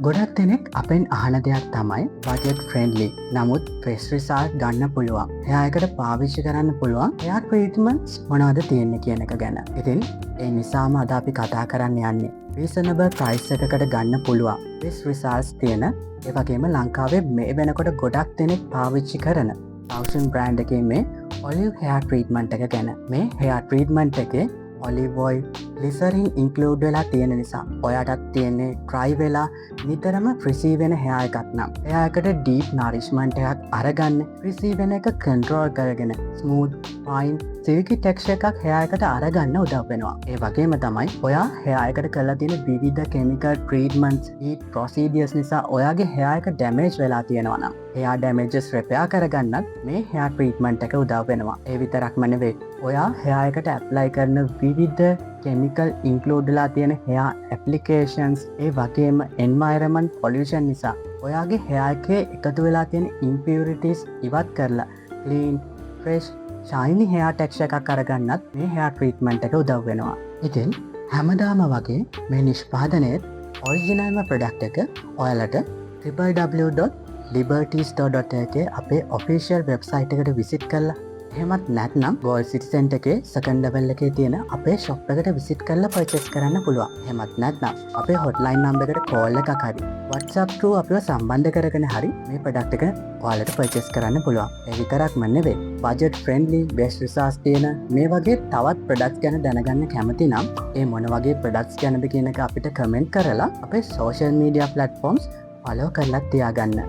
ගොඩක් දෙනෙක් අපෙන් අහන දෙයක් තමයි බජට් ෆ්‍රෙන්ඩ්ලි නමුත් ෆේස් රිසල්ට් ගන්න පුළුවන්. එයාකට පාවිච්චි කරන්න පුළුවන් එයා ට්‍රීට්මන්ට්ස් මොනවද තියෙන්නේ කියන එක ගැන. ඉතින් ඒ නිසාම අද අපි කතා කරන්න යන්නේ රීසනබල් ප්‍රයිස් එකකට ගන්න පුළුවන් ෆේස් රිසල්ට්ස් තියෙන ඒ වගේම ලංකාවේ මේ වෙනකොට ගොඩක් දෙනෙක් පාවිච්චි කරන ලෝෂන් බ්‍රෑන්ඩ් එකේ මේ ඔලිව් හෙයාර් ට්‍රීට්මන්ට් එක ගැන. මේ හෙයාර් ට්‍රීට්මන්ට් එකේ ඔලිව් ඔයිල් ග්ලිසරින් ඉන්ක්ලූඩ් වෙලා තියෙන නිසා ඔයාටත් තියෙන්නේ ඩ්‍රයි වෙලා නිතරම ෆ්‍රිසී වෙන හෙයා එකක් නම් එයාකට ඩීප් නරිශ්මන්ට් එකක් අරගන්න ෆ්‍රිසී වෙන එක කන්ට්‍රෝල් කරගෙන ස්මූත් ෆයින් සිල්කි ටෙක්ස්චර් එකක් හෙයා එකට අරගන්න උදව් වෙනවා. ඒ වගේම තමයි ඔයා හෙයා එකට කරලා තියෙන විවිධ කෙමිකල් ට්‍රීට්මන්ට්ස් හීට් ප්‍රොසීඩියර්ස් නිසා ඔයාගේ හෙයා එක ඩැමේජ් වෙලා තියෙනවා නම් හෙයා ඩැමේජස් රිපෙයාර් කරගන්නත් මේ හෙයා ට්‍රීට්මන්ට් එක උදව් වෙනවා. ඒ විතරක්ම නෙවෙයි ඔයා හෙයා එකට ඇප්ලයි කරන විවිධ කෙමිකල් ඉන්ක්ලූඩ්ලා තියෙන හෙයා ඇප්ලිකේෂන්ස් ඒ වගේම එන්වයරන්මන්ට් පොලියුෂන් නිසා ඔයාගේ හෙයා එකේ එකතු වෙලා තියෙන ඉම්පියුරිටිස් ඉවත් කරලා ක්ලීන් ෆ්‍රෙෂ් ශයිනි හෙයා ටෙක්ස්චර් එකක් අරගන්නත් මේ හෙයා ට්‍රීට්මන්ට් එක උදව් වෙනවා. ඉතින් හැමදාම වගේ මේ නිෂ්පාදනයේත් ඔරිජිනල්ම ප්‍රොඩක්ට් එක ඔයාලට www.liberties.lk අපේ ඔෆිෂියල් වෙබ්සයිට් එකට විසිට් කරලා එහෙමත් නැත්නම් ගෝල්ඩ් සිටි සෙන්ටර් එකේ සෙකන්ඩ් ලෙවල් එකේ තියෙන අපේ ෂොප් එකට විසිට් කරලා පර්චේස් කරන්න පුළුවන්. එහෙමත් නැත්නම් අපේ හොට්ලයින් නම්බර් එකට කෝල් එකක් හරි WhatsApp through අපිව සම්බන්ධ කරගෙන හරි මේ ප්‍රොඩක්ට් එක ඔයාලට පර්චේස් කරන්න පුළුවන්. ඒ විතරක්ම නෙවෙයි බජට් ෆ්‍රෙන්ඩ්ලි බෙස්ට් රිසර්ච් තියෙන මේ වගේ තවත් ප්‍රොඩක්ට්ස් ගැන දැනගන්න කැමති නම් ඒ මොන වගේ ප්‍රොඩක්ට්ස් ගැනද කියන එක අපිට කමෙන්ට් කරලා අපේ සෝෂල් මීඩියා ප්ලැට්ෆෝම්ස් ෆලෝ කරලා තියාගන්න.